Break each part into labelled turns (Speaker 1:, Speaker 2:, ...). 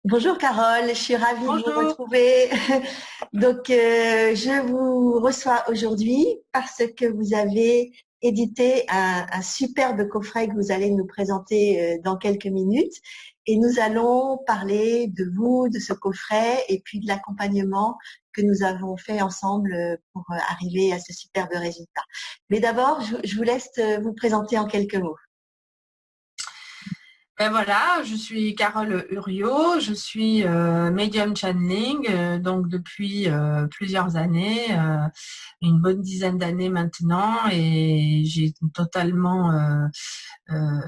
Speaker 1: Bonjour Carole, je suis ravie de vous
Speaker 2: Bonjour.
Speaker 1: retrouver. Je vous reçois aujourd'hui parce que vous avez édité un superbe coffret que vous allez nous présenter dans quelques minutes. Et nous allons parler de vous, de ce coffret et puis de l'accompagnement que nous avons fait ensemble pour arriver à ce superbe résultat. Mais d'abord, je vous laisse vous présenter en quelques mots.
Speaker 2: Ben voilà, je suis Carole Uriot, je suis medium channeling, donc depuis plusieurs années, une bonne dizaine d'années maintenant, et j'ai totalement euh,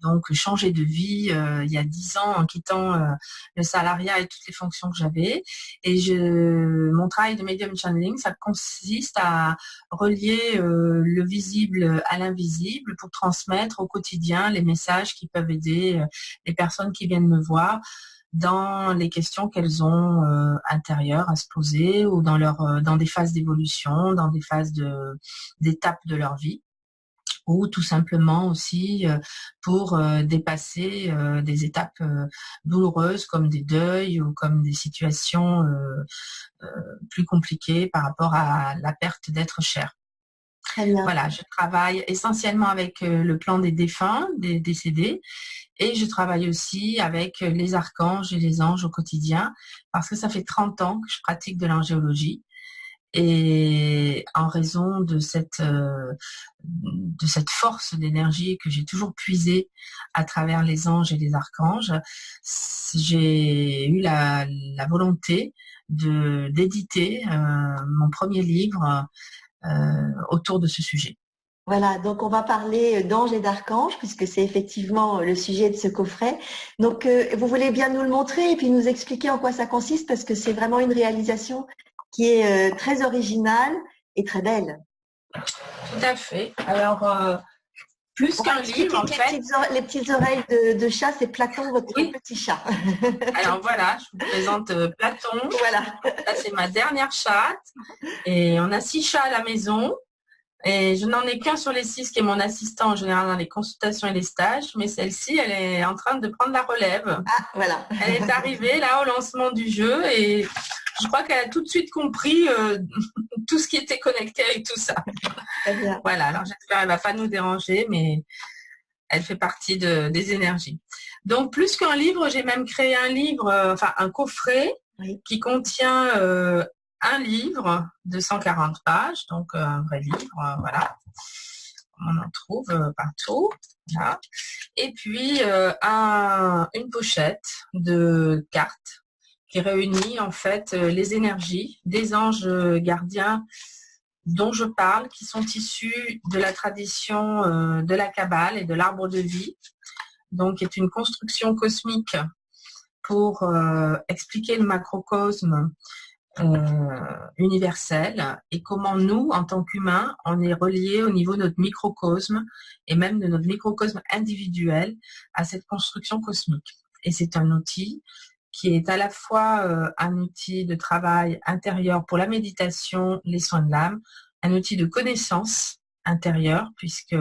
Speaker 2: donc changé de vie il y a 10 ans en quittant le salariat et toutes les fonctions que j'avais. Et mon travail de medium channeling, ça consiste à relier le visible à l'invisible pour transmettre au quotidien les messages qui peuvent aider les personnes qui viennent me voir dans les questions qu'elles ont intérieures à se poser ou dans des phases d'évolution, dans des phases d'étapes de leur vie, ou tout simplement aussi pour dépasser des étapes douloureuses comme des deuils ou comme des situations plus compliquées par rapport à la perte d'être cher.
Speaker 1: Très bien.
Speaker 2: Voilà, je travaille essentiellement avec le plan des défunts, des décédés, et je travaille aussi avec les archanges et les anges au quotidien, parce que ça fait 30 ans que je pratique de l'angéologie. Et en raison de cette force d'énergie que j'ai toujours puisée à travers les anges et les archanges, j'ai eu la volonté d'éditer mon premier livre autour de ce sujet.
Speaker 1: Voilà, donc on va parler d'anges et d'archanges puisque c'est effectivement le sujet de ce coffret. Vous voulez bien nous le montrer et puis nous expliquer en quoi ça consiste parce que c'est vraiment une réalisation qui est très originale et très belle.
Speaker 2: Tout à fait. Alors, plus
Speaker 1: On va
Speaker 2: qu'un livre,
Speaker 1: expliquer
Speaker 2: en
Speaker 1: que
Speaker 2: fait,
Speaker 1: les petites oreilles de chat, c'est Platon, votre
Speaker 2: oui.
Speaker 1: petit chat.
Speaker 2: Alors voilà, je vous présente Platon.
Speaker 1: Voilà.
Speaker 2: Ça, c'est ma dernière chatte. Et on a 6 chats à la maison. Et je n'en ai qu'un sur les 6 qui est mon assistant en général dans les consultations et les stages. Mais celle-ci, elle est en train de prendre la relève.
Speaker 1: Ah, voilà.
Speaker 2: Elle est arrivée là au lancement du jeu et je crois qu'elle a tout de suite compris tout ce qui était connecté avec tout ça.
Speaker 1: Très bien.
Speaker 2: Voilà, alors j'espère qu'elle ne va pas nous déranger, mais elle fait partie des énergies. Donc, plus qu'un livre, j'ai même créé un livre, enfin un coffret
Speaker 1: Oui.
Speaker 2: qui contient un livre de 140 pages, donc un vrai livre, voilà. On en trouve partout. Voilà. Et puis une pochette de cartes qui réunit en fait les énergies des anges gardiens dont je parle, qui sont issus de la tradition de la Kabbale et de l'arbre de vie, donc qui est une construction cosmique pour expliquer le macrocosme universel et comment nous, en tant qu'humains, on est reliés au niveau de notre microcosme et même de notre microcosme individuel à cette construction cosmique. Et c'est un outil qui est à la fois un outil de travail intérieur pour la méditation, les soins de l'âme, un outil de connaissance intérieure, puisque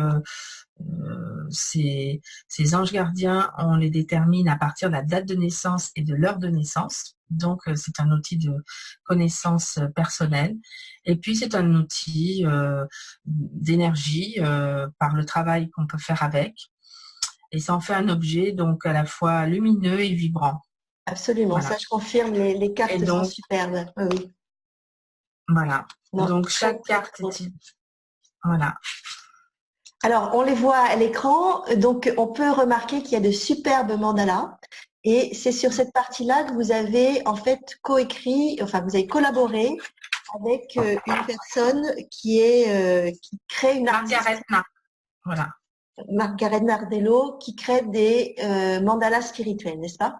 Speaker 2: ces anges gardiens, on les détermine à partir de la date de naissance et de l'heure de naissance. Donc, c'est un outil de connaissance personnelle. Et puis, c'est un outil d'énergie par le travail qu'on peut faire avec. Et ça en fait un objet donc à la fois lumineux et vibrant.
Speaker 1: Absolument. Ça,
Speaker 2: Voilà.
Speaker 1: je confirme, les
Speaker 2: Et
Speaker 1: cartes sont
Speaker 2: donc,
Speaker 1: superbes. Oui, oui.
Speaker 2: voilà.
Speaker 1: Non,
Speaker 2: Donc,
Speaker 1: très,
Speaker 2: chaque
Speaker 1: très,
Speaker 2: carte
Speaker 1: très beau.
Speaker 2: est... Voilà.
Speaker 1: Alors, on les voit à l'écran, donc on peut remarquer qu'il y a de superbes mandalas. Et c'est sur cette partie-là que vous avez en fait coécrit, enfin vous avez collaboré avec une personne qui crée une artiste,
Speaker 2: Margaret Marc. Voilà.
Speaker 1: Margaret Nardello, qui crée des mandalas spirituels, n'est-ce pas?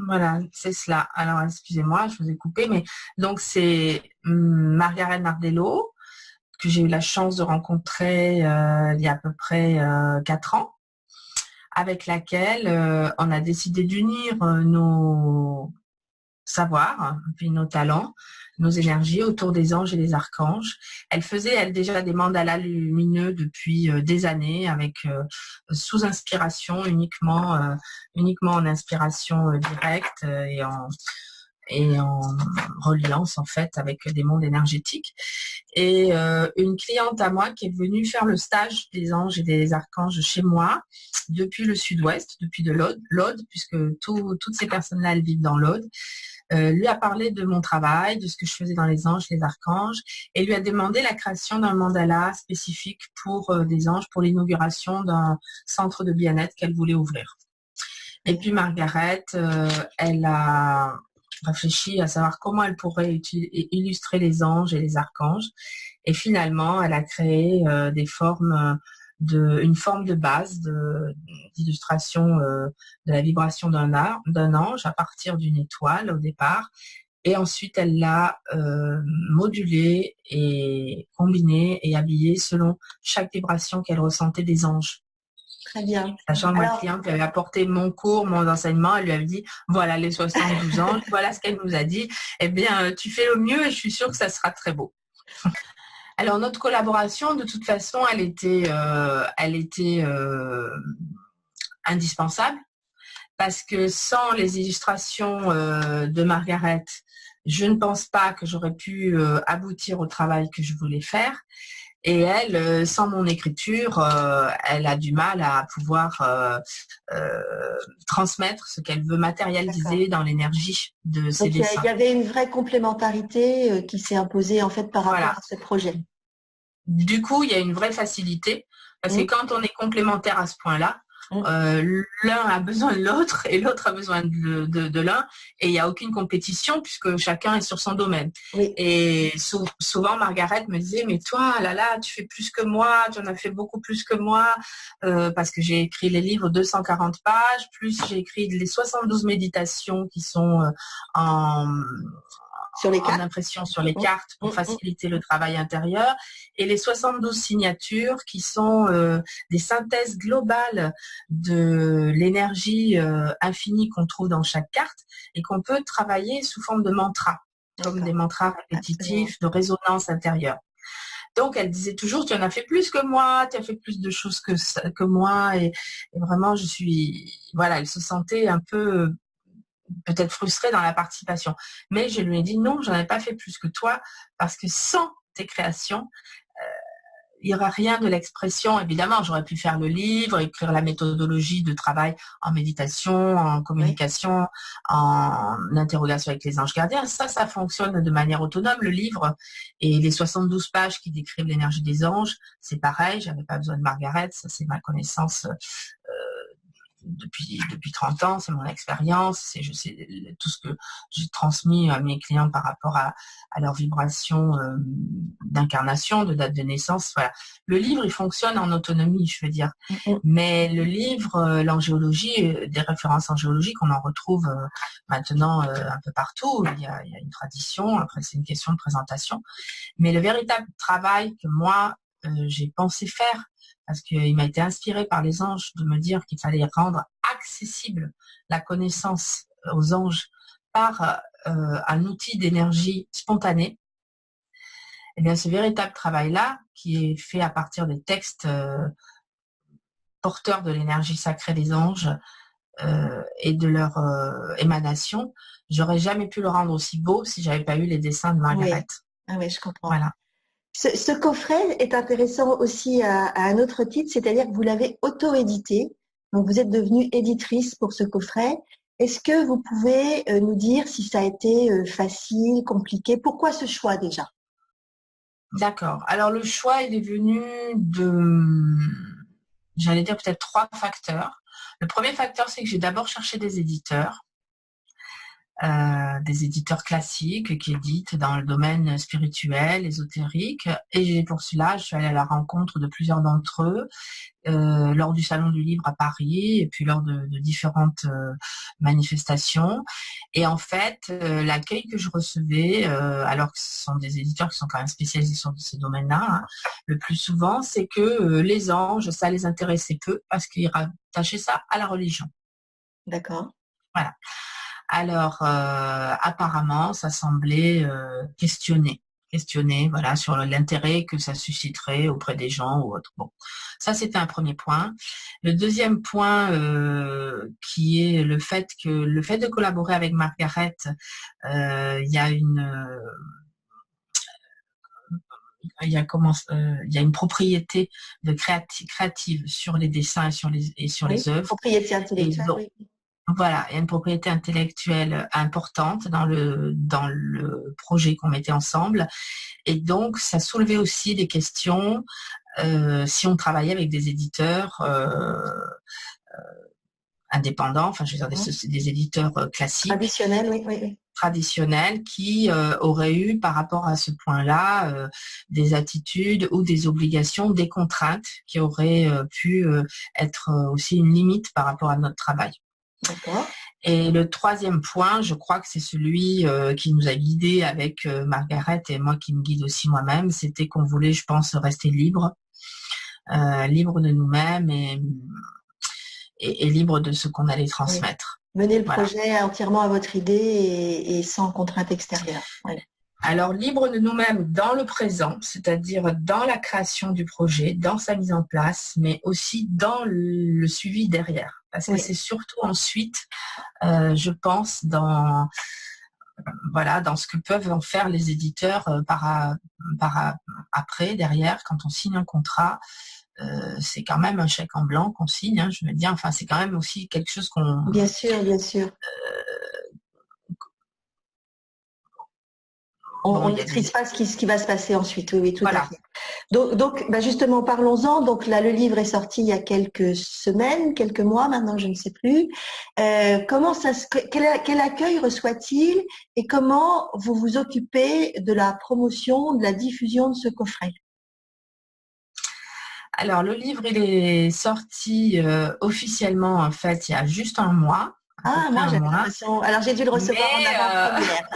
Speaker 2: Voilà, c'est cela. Alors, excusez-moi, je vous ai coupé, mais donc c'est Margaret Nardello, que j'ai eu la chance de rencontrer il y a à peu près 4 ans, avec laquelle on a décidé d'unir nos savoirs, puis nos talents, nos énergies autour des anges et des archanges. Elle faisait, elle, déjà des mandalas lumineux depuis des années, avec sous inspiration, uniquement en inspiration directe et en reliance en fait avec des mondes énergétiques. Et une cliente à moi qui est venue faire le stage des anges et des archanges chez moi depuis le sud-ouest, depuis de l'Aude, puisque toutes ces personnes-là, elles vivent dans l'Aude, lui a parlé de mon travail, de ce que je faisais dans les anges, les archanges, et lui a demandé la création d'un mandala spécifique pour des anges, pour l'inauguration d'un centre de bien-être qu'elle voulait ouvrir. Et puis Margaret, elle a réfléchi à savoir comment elle pourrait illustrer les anges et les archanges. Et finalement, elle a créé une forme de base d'illustration de la vibration d'un ange à partir d'une étoile au départ. Et ensuite, elle l'a modulée et combinée et habillée selon chaque vibration qu'elle ressentait des anges.
Speaker 1: Très bien.
Speaker 2: Sachant que ma cliente lui avait apporté mon enseignement, elle lui avait dit, voilà les 72 ans, voilà ce qu'elle nous a dit, eh bien, tu fais le mieux et je suis sûre que ça sera très beau. Alors, notre collaboration, de toute façon, elle était indispensable parce que sans les illustrations de Margaret, je ne pense pas que j'aurais pu aboutir au travail que je voulais faire. Et elle, sans mon écriture, elle a du mal à pouvoir transmettre ce qu'elle veut matérialiser dans l'énergie de ses dessins.
Speaker 1: Donc, il y avait une vraie complémentarité qui s'est imposée en fait par rapport à ce projet. Du
Speaker 2: coup, il y a une vraie facilité parce que quand on est complémentaire à ce point-là, l'un a besoin de l'autre et l'autre a besoin de l'un et il n'y a aucune compétition puisque chacun est sur son domaine. Oui. Et souvent Margaret me disait mais toi là tu fais plus que moi, tu en as fait beaucoup plus que moi parce que j'ai écrit les livres 240 pages plus j'ai écrit les 72 méditations qui sont en impression sur les cartes pour faciliter le travail intérieur et les 72 signatures qui sont des synthèses globales de l'énergie infinie qu'on trouve dans chaque carte et qu'on peut travailler sous forme de mantras, comme des mantras répétitifs de résonance intérieure. Donc, elle disait toujours, tu en as fait plus que moi, tu as fait plus de choses que moi et vraiment, elle se sentait un peu peut-être frustrée dans la participation. Mais je lui ai dit non, j'en ai pas fait plus que toi parce que sans tes créations, il n'y aura rien de l'expression. Évidemment, j'aurais pu faire le livre, écrire la méthodologie de travail en méditation, en communication, en interrogation avec les anges gardiens. Ça fonctionne de manière autonome, le livre. Et les 72 pages qui décrivent l'énergie des anges, c'est pareil, j'avais pas besoin de Margaret, ça c'est ma connaissance depuis 30 ans, c'est mon expérience, je sais tout ce que j'ai transmis à mes clients par rapport à leur vibration d'incarnation, de date de naissance. Voilà. Le livre, il fonctionne en autonomie, je veux dire. Mais le livre, l'angéologie, des références angéologiques, on en retrouve maintenant un peu partout. Il y a une tradition, après c'est une question de présentation. Mais le véritable travail que moi, j'ai pensé faire, parce qu'il m'a été inspiré par les anges de me dire qu'il fallait rendre accessible la connaissance aux anges par un outil d'énergie spontanée. Eh bien, ce véritable travail-là, qui est fait à partir des textes porteurs de l'énergie sacrée des anges et de leur émanation, j'aurais jamais pu le rendre aussi beau si j'avais pas eu les dessins de Margaret.
Speaker 1: Oui. Ah oui, je comprends.
Speaker 2: Voilà.
Speaker 1: Ce coffret est intéressant aussi à un autre titre, c'est-à-dire que vous l'avez auto-édité. Donc, vous êtes devenue éditrice pour ce coffret. Est-ce que vous pouvez nous dire si ça a été facile, compliqué? Pourquoi ce choix déjà?
Speaker 2: D'accord. Alors, le choix, il est venu j'allais dire peut-être 3 facteurs. Le premier facteur, c'est que j'ai d'abord cherché des éditeurs classiques qui éditent dans le domaine spirituel, ésotérique. Et pour cela, je suis allée à la rencontre de plusieurs d'entre eux lors du Salon du Livre à Paris et puis lors de différentes manifestations. Et en fait, l'accueil que je recevais, alors que ce sont des éditeurs qui sont quand même spécialisés sur ces domaines-là, le plus souvent, c'est que les anges, ça les intéressait peu parce qu'ils rattachaient ça à la religion.
Speaker 1: D'accord.
Speaker 2: Voilà. Alors, apparemment, ça semblait questionner, voilà, sur l'intérêt que ça susciterait auprès des gens ou autre. Bon, ça c'était un premier point. Le deuxième point, qui est le fait de collaborer avec Margaret, il y a il y a une propriété de créative sur les dessins et sur
Speaker 1: Oui,
Speaker 2: les œuvres.
Speaker 1: propriété
Speaker 2: Et
Speaker 1: intellectuelle,
Speaker 2: donc,
Speaker 1: oui.
Speaker 2: voilà, il y a une propriété intellectuelle importante dans le projet qu'on mettait ensemble. Et donc, ça soulevait aussi des questions si on travaillait avec des éditeurs indépendants, enfin, je veux dire des éditeurs classiques,
Speaker 1: Traditionnel, oui, oui, oui.
Speaker 2: traditionnels, qui auraient eu par rapport à ce point-là des attitudes ou des obligations, des contraintes qui auraient pu être aussi une limite par rapport à notre travail.
Speaker 1: D'accord.
Speaker 2: Et le troisième point, je crois que c'est celui qui nous a guidés avec Margaret et moi qui me guide aussi moi-même, c'était qu'on voulait, je pense, rester libre de nous-mêmes et libre de ce qu'on allait
Speaker 1: Oui.
Speaker 2: transmettre.
Speaker 1: Mener le
Speaker 2: Voilà.
Speaker 1: projet entièrement à votre idée et sans contrainte extérieure. Oui.
Speaker 2: Alors, libre de nous-mêmes dans le présent, c'est-à-dire dans la création du projet, dans sa mise en place, mais aussi dans le suivi derrière. Parce que c'est surtout ensuite, je pense, dans ce que peuvent en faire les éditeurs après, derrière, quand on signe un contrat. C'est quand même un chèque en blanc qu'on signe, je veux dire, enfin c'est quand même aussi quelque chose qu'on...
Speaker 1: Bien sûr, bien sûr. On ne maîtrise pas ce qui va se passer ensuite. Oui, oui, tout à fait. Donc justement, parlons-en. Donc là, le livre est sorti il y a quelques semaines, quelques mois maintenant, je ne sais plus. Quel accueil reçoit-il et comment vous vous occupez de la promotion, de la diffusion de ce coffret?
Speaker 2: Alors, le livre, il est sorti officiellement, en fait, il y a juste un mois.
Speaker 1: Ah, moi, j'avais l'impression. Alors, j'ai dû le recevoir en avant-première.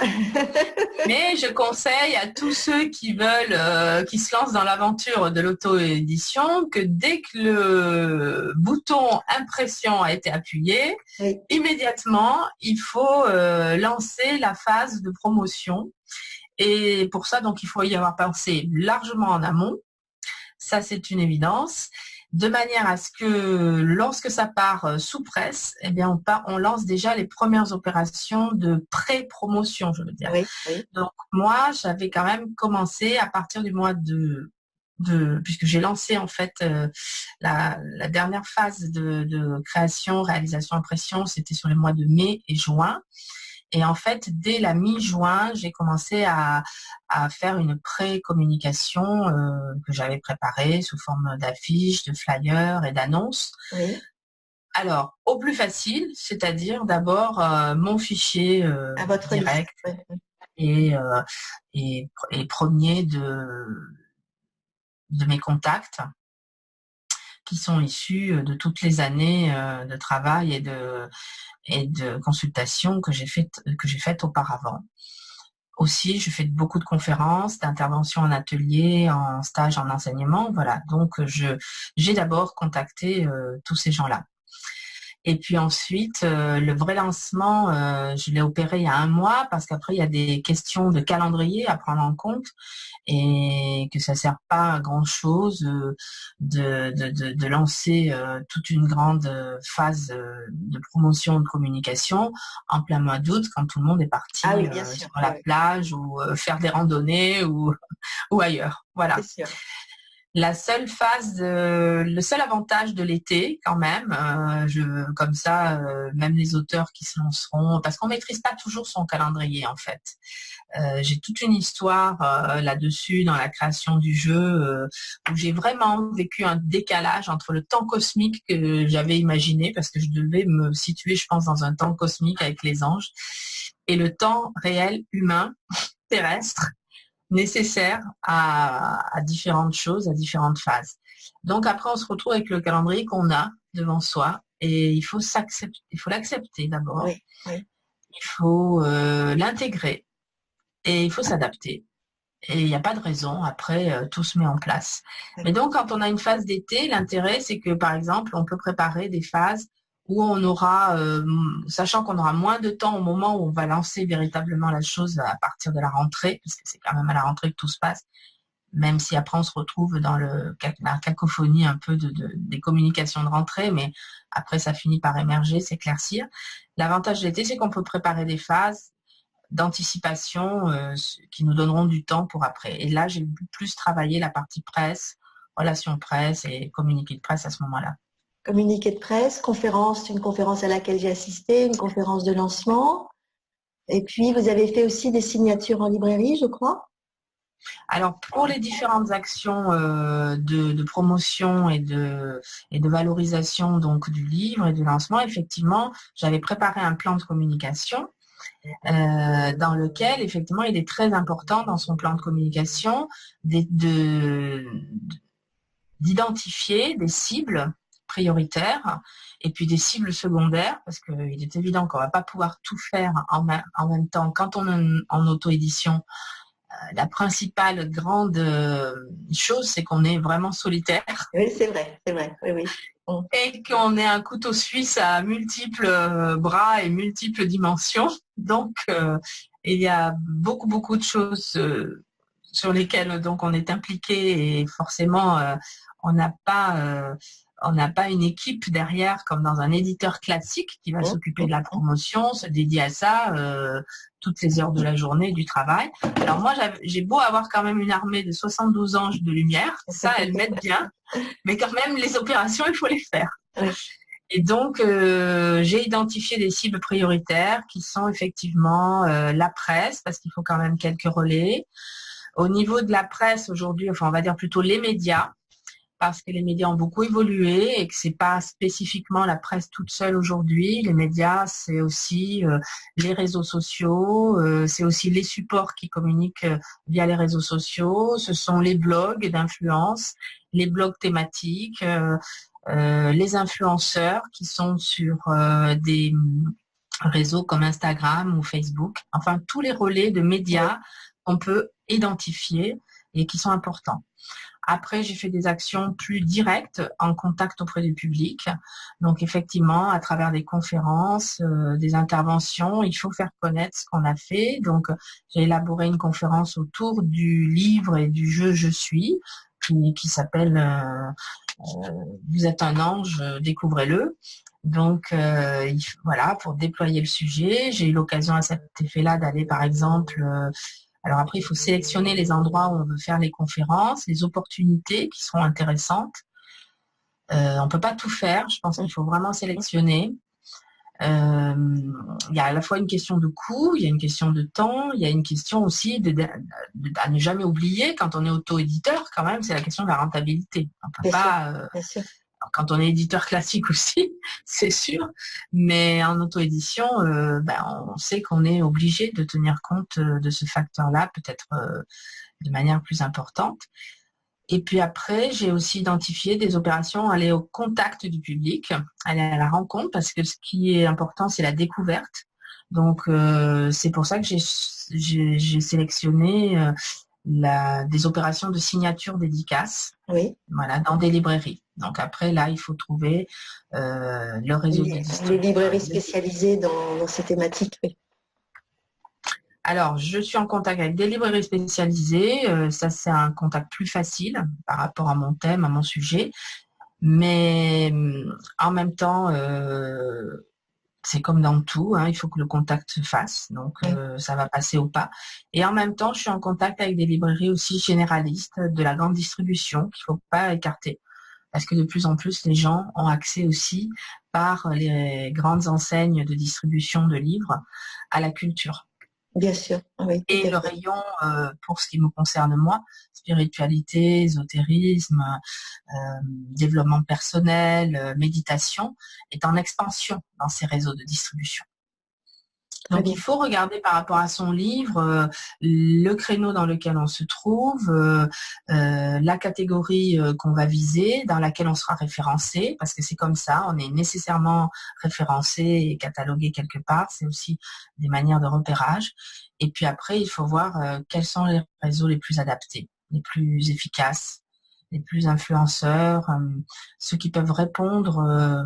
Speaker 2: Mais je conseille à tous ceux qui veulent, qui se lancent dans l'aventure de l'auto-édition, que dès que le bouton impression a été appuyé, immédiatement, il faut lancer la phase de promotion. Et pour ça, donc, il faut y avoir pensé largement en amont. Ça, c'est une évidence. De manière à ce que lorsque ça part sous presse, eh bien on lance déjà les premières opérations de pré-promotion, je veux dire.
Speaker 1: Oui, oui.
Speaker 2: Donc moi, j'avais quand même commencé à partir du mois puisque j'ai lancé en fait la dernière phase de création, réalisation, impression, c'était sur les mois de mai et juin. Et en fait, dès la mi-juin, j'ai commencé à faire une pré-communication que j'avais préparée sous forme d'affiches, de flyers et d'annonces.
Speaker 1: Oui.
Speaker 2: Alors, au plus facile, c'est-à-dire d'abord mon fichier
Speaker 1: à votre
Speaker 2: direct
Speaker 1: liste.
Speaker 2: Et premier de mes contacts qui sont issus de toutes les années de travail et de consultations que j'ai faites auparavant. Aussi, je fais beaucoup de conférences, d'interventions en atelier, en stage, en enseignement. Voilà, donc j'ai d'abord contacté tous ces gens-là. Et puis ensuite, le vrai lancement, je l'ai opéré il y a un mois parce qu'après, il y a des questions de calendrier à prendre en compte et que ça sert pas à grand-chose de lancer toute une grande phase de promotion, de communication en plein mois d'août quand tout le monde est parti sur la plage ou faire des randonnées ou ailleurs. Voilà.
Speaker 1: C'est sûr.
Speaker 2: Le seul avantage de l'été, quand même, comme ça, même les auteurs qui se lanceront, parce qu'on maîtrise pas toujours son calendrier en fait. J'ai toute une histoire là-dessus dans la création du jeu où j'ai vraiment vécu un décalage entre le temps cosmique que j'avais imaginé, parce que je devais me situer, je pense, dans un temps cosmique avec les anges, et le temps réel humain terrestre nécessaire à différentes choses, à différentes phases. Donc après, on se retrouve avec le calendrier qu'on a devant soi et il faut l'accepter d'abord.
Speaker 1: Oui, oui.
Speaker 2: Il faut l'intégrer et il faut s'adapter. Et il n'y a pas de raison, après, tout se met en place. Mais donc, quand on a une phase d'été, l'intérêt, c'est que, par exemple, on peut préparer des phases où on aura, sachant qu'on aura moins de temps au moment où on va lancer véritablement la chose à partir de la rentrée, parce que c'est quand même à la rentrée que tout se passe, même si après on se retrouve dans la cacophonie un peu des communications de rentrée, mais après ça finit par émerger, s'éclaircir. L'avantage de l'été, c'est qu'on peut préparer des phases d'anticipation qui nous donneront du temps pour après. Et là, j'ai plus travaillé la partie presse, relations presse et communiqué de presse à ce moment-là.
Speaker 1: Communiqué de presse, conférence, une conférence à laquelle j'ai assisté, une conférence de lancement. Et puis, vous avez fait aussi des signatures en librairie, je crois.
Speaker 2: Alors, pour les différentes actions de promotion et de valorisation donc du livre et du lancement, effectivement, j'avais préparé un plan de communication dans lequel, effectivement, il est très important dans son plan de communication d'identifier des cibles prioritaires et puis des cibles secondaires, parce qu'il est évident qu'on ne va pas pouvoir tout faire en même temps. Quand on est en auto-édition, la principale grande chose, c'est qu'on est vraiment solitaire.
Speaker 1: Oui, c'est vrai, oui, oui.
Speaker 2: Et qu'on est un couteau suisse à multiples bras et multiples dimensions. Donc, il y a beaucoup de choses sur lesquelles donc on est impliqué et forcément on n'a pas une équipe derrière comme dans un éditeur classique qui va s'occuper de la promotion, se dédier à ça toutes les heures de la journée du travail. Alors moi, j'ai beau avoir quand même une armée de 72 anges de lumière, ça, elles m'aident bien, mais quand même, les opérations, il faut les faire.
Speaker 1: Oui.
Speaker 2: Et donc, j'ai identifié des cibles prioritaires qui sont effectivement la presse, parce qu'il faut quand même quelques relais. Au niveau de la presse aujourd'hui, enfin, on va dire plutôt les médias, parce que les médias ont beaucoup évolué et que c'est pas spécifiquement la presse toute seule aujourd'hui. Les médias, c'est aussi les réseaux sociaux, c'est aussi les supports qui communiquent via les réseaux sociaux, ce sont les blogs d'influence, les blogs thématiques, les influenceurs qui sont sur des réseaux comme Instagram ou Facebook, enfin tous les relais de médias qu'on peut identifier et qui sont importants. Après, j'ai fait des actions plus directes en contact auprès du public. Donc, effectivement, à travers des conférences, des interventions, il faut faire connaître ce qu'on a fait. Donc, j'ai élaboré une conférence autour du livre et du jeu Je suis, qui s'appelle Vous êtes un ange, découvrez-le. Donc, voilà, pour déployer le sujet, j'ai eu l'occasion à cet effet-là d'aller, par exemple, alors après, il faut sélectionner les endroits où on veut faire les conférences, les opportunités qui seront intéressantes. On peut pas tout faire. Je pense qu'il faut vraiment sélectionner. Il y a à la fois une question de coût, il y a une question de temps, il y a une question aussi à ne jamais oublier quand on est auto-éditeur. Quand même, c'est la question de la rentabilité. On peut pas.
Speaker 1: Bien sûr.
Speaker 2: Quand on est éditeur classique aussi, c'est sûr, mais en auto-édition, on sait qu'on est obligé de tenir compte de ce facteur-là, peut-être de manière plus importante. Et puis après, j'ai aussi identifié des opérations, aller au contact du public, aller à la rencontre, parce que ce qui est important, c'est la découverte. Donc, c'est pour ça que j'ai sélectionné des opérations de signature dédicace, voilà, dans des librairies. Donc après, là, il faut trouver le réseau des distributeurs.
Speaker 1: Les librairies spécialisées dans ces thématiques, oui.
Speaker 2: Alors, je suis en contact avec des librairies spécialisées. Ça, c'est un contact plus facile par rapport à mon thème, à mon sujet. Mais en même temps, c'est comme dans tout, hein, il faut que le contact se fasse. Donc, ça va passer au pas. Et en même temps, je suis en contact avec des librairies aussi généralistes de la grande distribution qu'il ne faut pas écarter. Parce que de plus en plus, les gens ont accès aussi par les grandes enseignes de distribution de livres à la culture.
Speaker 1: Bien sûr, oui.
Speaker 2: Et le rayon, pour ce qui me concerne moi, spiritualité, ésotérisme, développement personnel, méditation, est en expansion dans ces réseaux de distribution. Donc, il faut regarder par rapport à son livre le créneau dans lequel on se trouve, la catégorie qu'on va viser, dans laquelle on sera référencé, parce que c'est comme ça, on est nécessairement référencé et catalogué quelque part. C'est aussi des manières de repérage. Et puis après, il faut voir quels sont les réseaux les plus adaptés, les plus efficaces, les plus influenceurs, ceux qui peuvent répondre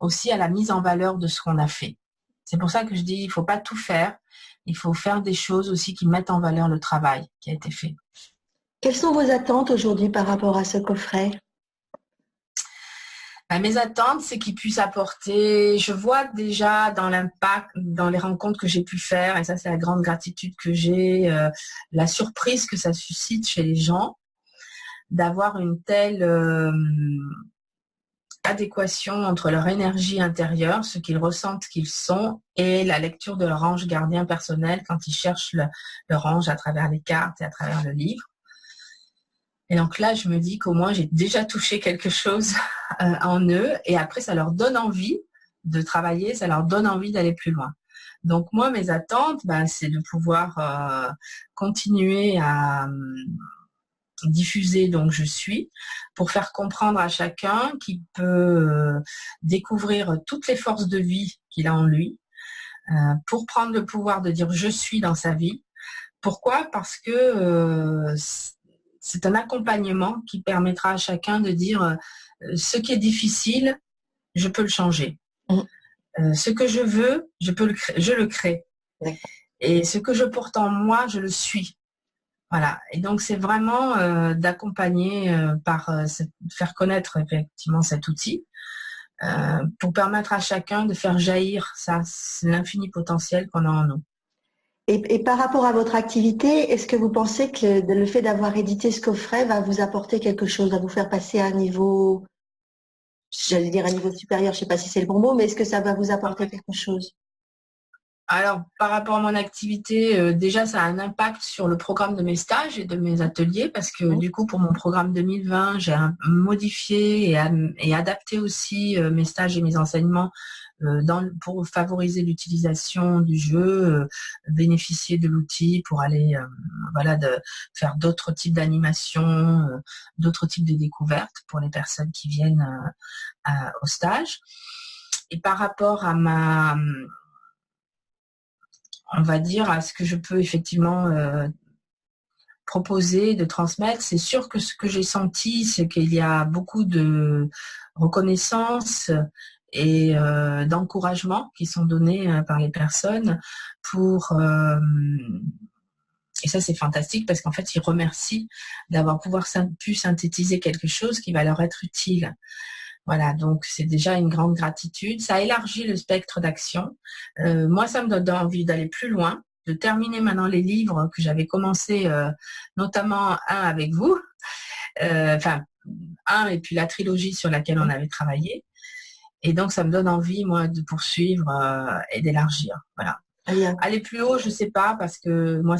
Speaker 2: aussi à la mise en valeur de ce qu'on a fait. C'est pour ça que je dis, il faut pas tout faire. Il faut faire des choses aussi qui mettent en valeur le travail qui a été fait.
Speaker 1: Quelles sont vos attentes aujourd'hui par rapport à ce coffret?
Speaker 2: Mes attentes, c'est qu'il puisse apporter, je vois déjà dans l'impact, dans les rencontres que j'ai pu faire, et ça c'est la grande gratitude que j'ai, la surprise que ça suscite chez les gens, d'avoir une telle adéquation entre leur énergie intérieure, ce qu'ils ressentent qu'ils sont, et la lecture de leur ange gardien personnel quand ils cherchent leur ange à travers les cartes et à travers le livre. Et donc là, je me dis qu'au moins, j'ai déjà touché quelque chose en eux. Et après, ça leur donne envie de travailler, ça leur donne envie d'aller plus loin. Donc moi, mes attentes, c'est de pouvoir continuer à diffuser donc je suis, pour faire comprendre à chacun qu'il peut découvrir toutes les forces de vie qu'il a en lui, pour prendre le pouvoir de dire je suis dans sa vie. Pourquoi? Parce que c'est un accompagnement qui permettra à chacun de dire ce qui est difficile, je peux le changer. Ce que je veux, je le crée. Et ce que je porte en moi, je le suis. Voilà. Et donc c'est vraiment d'accompagner faire connaître effectivement cet outil pour permettre à chacun de faire jaillir l'infini potentiel qu'on a en nous.
Speaker 1: Et par rapport à votre activité, est-ce que vous pensez que le fait d'avoir édité ce coffret va vous apporter quelque chose, va vous faire passer à un niveau, j'allais dire un niveau supérieur, je ne sais pas si c'est le bon mot, mais est-ce que ça va vous apporter quelque chose?
Speaker 2: Alors, par rapport à mon activité, déjà, ça a un impact sur le programme de mes stages et de mes ateliers parce que du coup, pour mon programme 2020, j'ai modifié et adapté aussi mes stages et mes enseignements pour favoriser l'utilisation du jeu, bénéficier de l'outil pour aller faire d'autres types d'animations, d'autres types de découvertes pour les personnes qui viennent au stage. Et par rapport à on va dire, à ce que je peux effectivement proposer, de transmettre. C'est sûr que ce que j'ai senti, c'est qu'il y a beaucoup de reconnaissance et d'encouragement qui sont donnés par les personnes pour... et ça, c'est fantastique parce qu'en fait, ils remercient d'avoir pu synthétiser quelque chose qui va leur être utile. Voilà, donc c'est déjà une grande gratitude. Ça élargit le spectre d'action. Moi, ça me donne envie d'aller plus loin, de terminer maintenant les livres que j'avais commencé, notamment un avec vous, un et puis la trilogie sur laquelle on avait travaillé. Et donc, ça me donne envie, moi, de poursuivre et d'élargir. Voilà. Aller plus haut, je sais pas, parce que moi,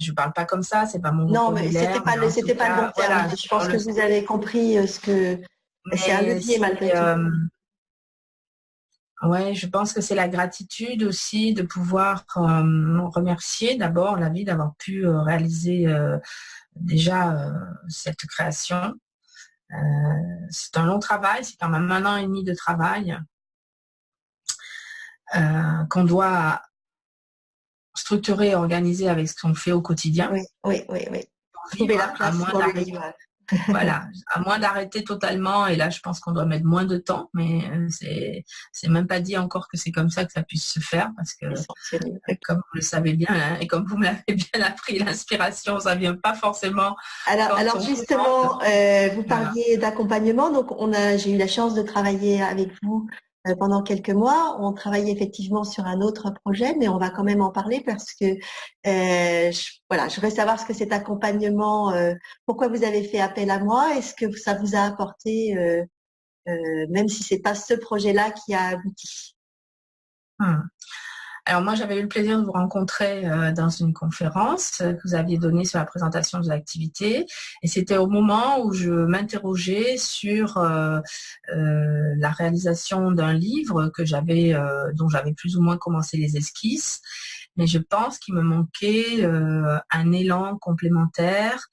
Speaker 2: je parle pas comme ça, c'est pas mon vocabulaire.
Speaker 1: Non, mais c'était pas le bon terme. Voilà, je pense que vous avez compris ce que... C'est un levier malgré tout.
Speaker 2: Ouais, je pense que c'est la gratitude aussi de pouvoir remercier d'abord la vie d'avoir pu réaliser déjà cette création. C'est un long travail, c'est quand même 1 an et demi de travail qu'on doit structurer et organiser avec ce qu'on fait au quotidien.
Speaker 1: Oui. Trouver la place pour le vivre.
Speaker 2: Voilà, à moins d'arrêter totalement, et là je pense qu'on doit mettre moins de temps, mais c'est même pas dit encore que c'est comme ça que ça puisse se faire, parce que comme vous le savez bien, hein, et comme vous me l'avez bien appris, l'inspiration ça vient pas forcément.
Speaker 1: Alors justement, vous parliez d'accompagnement, donc j'ai eu la chance de travailler avec vous pendant quelques mois. On travaille effectivement sur un autre projet, mais on va quand même en parler parce que je voudrais savoir ce que cet accompagnement, pourquoi vous avez fait appel à moi, est-ce que ça vous a apporté, même si c'est pas ce projet-là qui a abouti.
Speaker 2: Alors moi, j'avais eu le plaisir de vous rencontrer dans une conférence que vous aviez donnée sur la présentation de l'activité. Et c'était au moment où je m'interrogeais sur la réalisation d'un livre dont j'avais plus ou moins commencé les esquisses. Mais je pense qu'il me manquait un élan complémentaire,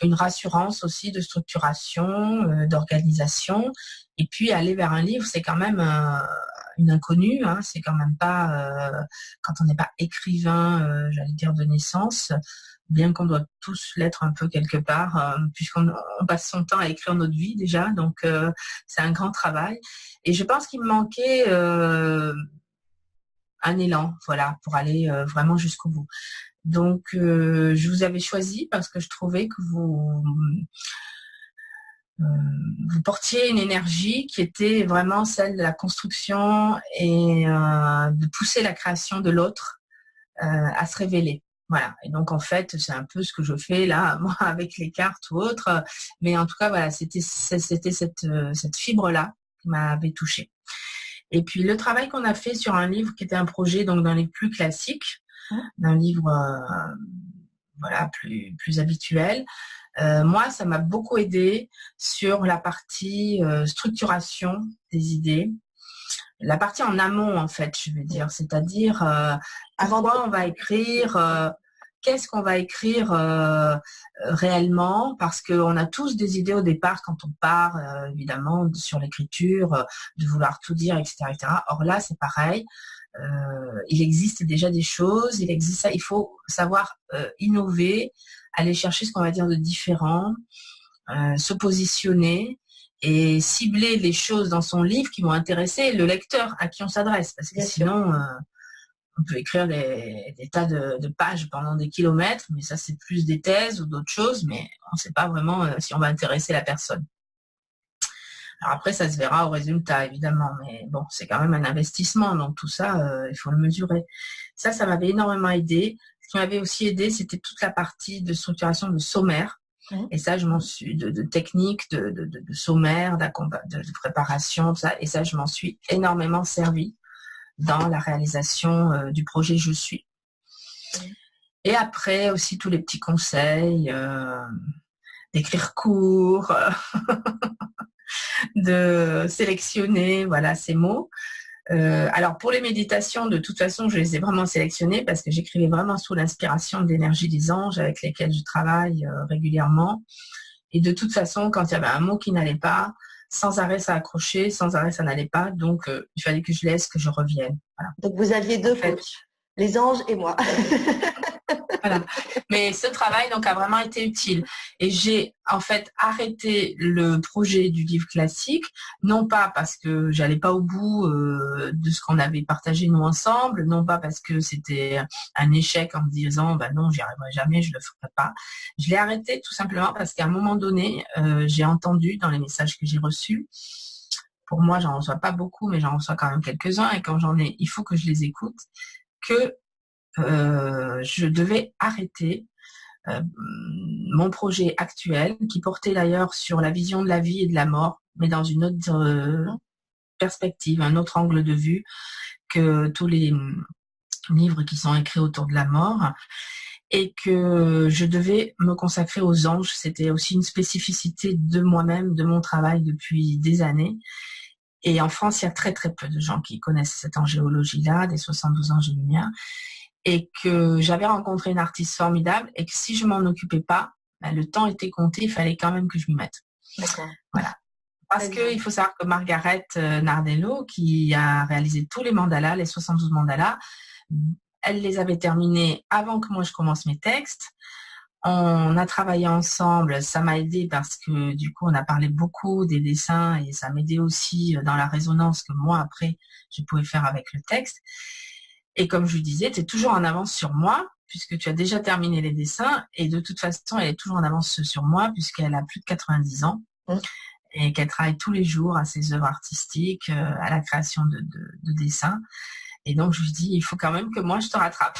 Speaker 2: une rassurance aussi de structuration, d'organisation. Et puis aller vers un livre, c'est quand même une inconnue. Hein, c'est quand même pas quand on n'est pas écrivain, j'allais dire de naissance, bien qu'on doit tous l'être un peu quelque part, puisqu'on passe son temps à écrire notre vie déjà. Donc c'est un grand travail. Et je pense qu'il me manquait un élan, voilà, pour aller vraiment jusqu'au bout. Donc je vous avais choisi parce que je trouvais que vous portiez une énergie qui était vraiment celle de la construction et de pousser la création de l'autre à se révéler. Voilà. Et donc en fait, c'est un peu ce que je fais là, moi, avec les cartes ou autres. Mais en tout cas, voilà, c'était cette fibre-là qui m'avait touchée. Et puis le travail qu'on a fait sur un livre qui était un projet donc dans les plus classiques, d'un livre voilà plus habituel. Moi, ça m'a beaucoup aidé sur la partie structuration des idées, la partie en amont en fait, je veux dire, c'est-à-dire quoi on va écrire, qu'est-ce qu'on va écrire réellement, parce qu'on a tous des idées au départ quand on part évidemment sur l'écriture, de vouloir tout dire, etc., etc. Or là, c'est pareil. Il existe déjà des choses, il faut savoir innover, aller chercher ce qu'on va dire de différent, se positionner et cibler les choses dans son livre qui vont intéresser le lecteur à qui on s'adresse, parce que sinon on peut écrire des tas de pages pendant des kilomètres, mais ça c'est plus des thèses ou d'autres choses, mais on ne sait pas vraiment si on va intéresser la personne. Alors après, ça se verra au résultat, évidemment, mais bon, c'est quand même un investissement, donc tout ça, il faut le mesurer. Ça m'avait énormément aidé. Ce qui m'avait aussi aidé, c'était toute la partie de structuration de sommaire. Et ça, je m'en suis de technique, de sommaire, de préparation, tout ça. Et ça, je m'en suis énormément servi dans la réalisation du projet Je suis. Et après aussi tous les petits conseils d'écrire court. De sélectionner voilà ces mots. Alors pour les méditations, de toute façon, je les ai vraiment sélectionnées parce que j'écrivais vraiment sous l'inspiration de l'énergie des anges avec lesquels je travaille régulièrement. Et de toute façon, quand il y avait un mot qui n'allait pas, sans arrêt ça accrochait, sans arrêt ça n'allait pas. Donc il fallait que je laisse, que je revienne. Voilà.
Speaker 1: Donc vous aviez deux coachs, les anges et moi.
Speaker 2: Voilà. Mais ce travail donc a vraiment été utile. Et j'ai en fait arrêté le projet du livre classique, non pas parce que j'allais pas au bout de ce qu'on avait partagé nous ensemble, non pas parce que c'était un échec en me disant bah non, j'y arriverai jamais, je le ferai pas. Je l'ai arrêté tout simplement parce qu'à un moment donné, j'ai entendu dans les messages que j'ai reçus, pour moi j'en reçois pas beaucoup, mais j'en reçois quand même quelques-uns, et quand j'en ai, il faut que je les écoute, que je devais arrêter mon projet actuel, qui portait d'ailleurs sur la vision de la vie et de la mort, mais dans une autre perspective, un autre angle de vue que tous les livres qui sont écrits autour de la mort, et que je devais me consacrer aux anges. C'était aussi une spécificité de moi-même, de mon travail depuis des années. Et en France, il y a très très peu de gens qui connaissent cette angéologie-là, des 72 anges de lumière. Et que j'avais rencontré une artiste formidable et que si je m'en occupais pas, ben, le temps était compté, il fallait quand même que je m'y mette.
Speaker 1: D'accord.
Speaker 2: Voilà. Parce qu'il faut savoir que Margaret Nardello, qui a réalisé tous les mandalas, les 72 mandalas, elle les avait terminés avant que moi je commence mes textes. On a travaillé ensemble, ça m'a aidé parce que du coup on a parlé beaucoup des dessins et ça m'aidait aussi dans la résonance que moi après je pouvais faire avec le texte. Et comme je lui disais, tu es toujours en avance sur moi, puisque tu as déjà terminé les dessins, et de toute façon, elle est toujours en avance sur moi, puisqu'elle a plus de 90 ans, et qu'elle travaille tous les jours à ses œuvres artistiques, à la création de dessins. Et donc, je lui dis, il faut quand même que moi, je te rattrape.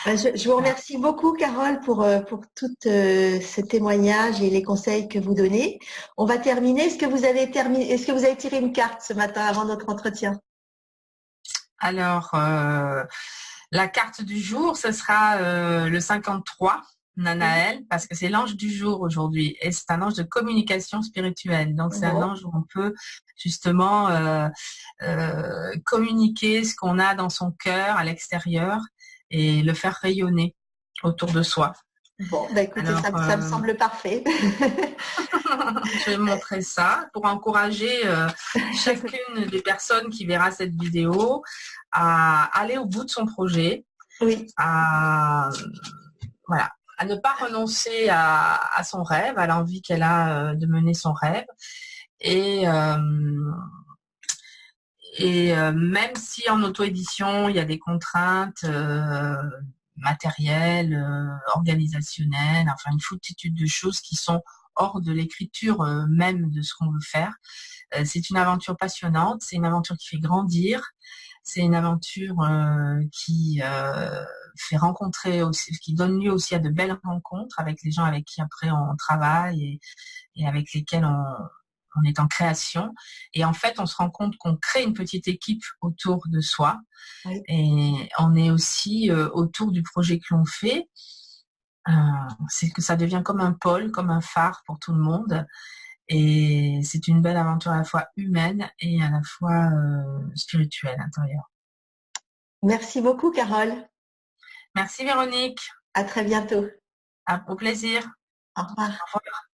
Speaker 1: Je vous remercie beaucoup, Carole, pour tout ce témoignage et les conseils que vous donnez. On va terminer. Est-ce que vous avez tiré une carte ce matin avant notre entretien?
Speaker 2: Alors, la carte du jour, ce sera le 53, Nanaël, parce que c'est l'ange du jour aujourd'hui. Et c'est un ange de communication spirituelle. Donc, c'est un ange où on peut justement communiquer ce qu'on a dans son cœur à l'extérieur et le faire rayonner autour de soi.
Speaker 1: Bon, bah écoutez,
Speaker 2: Alors,
Speaker 1: ça me semble parfait.
Speaker 2: je vais montrer ça pour encourager chacune des personnes qui verra cette vidéo à aller au bout de son projet,
Speaker 1: Oui,
Speaker 2: à, voilà, à ne pas renoncer à son rêve, à l'envie qu'elle a de mener son rêve. Et, même si en auto-édition, il y a des contraintes matérielles, organisationnelles, enfin une foultitude de choses qui sont hors de l'écriture même de ce qu'on veut faire. C'est une aventure passionnante, c'est une aventure qui fait grandir, c'est une aventure qui fait rencontrer aussi, qui donne lieu aussi à de belles rencontres avec les gens avec qui après on travaille et avec lesquels on est en création. Et en fait, on se rend compte qu'on crée une petite équipe autour de soi.
Speaker 1: oui.
Speaker 2: Et on est aussi autour du projet que l'on fait. C'est que ça devient comme un pôle, comme un phare pour tout le monde. Et c'est une belle aventure à la fois humaine et à la fois spirituelle intérieure.
Speaker 1: Merci beaucoup, Carole.
Speaker 2: Merci Véronique.
Speaker 1: À très bientôt.
Speaker 2: Au plaisir.
Speaker 1: Au revoir.
Speaker 2: Au revoir.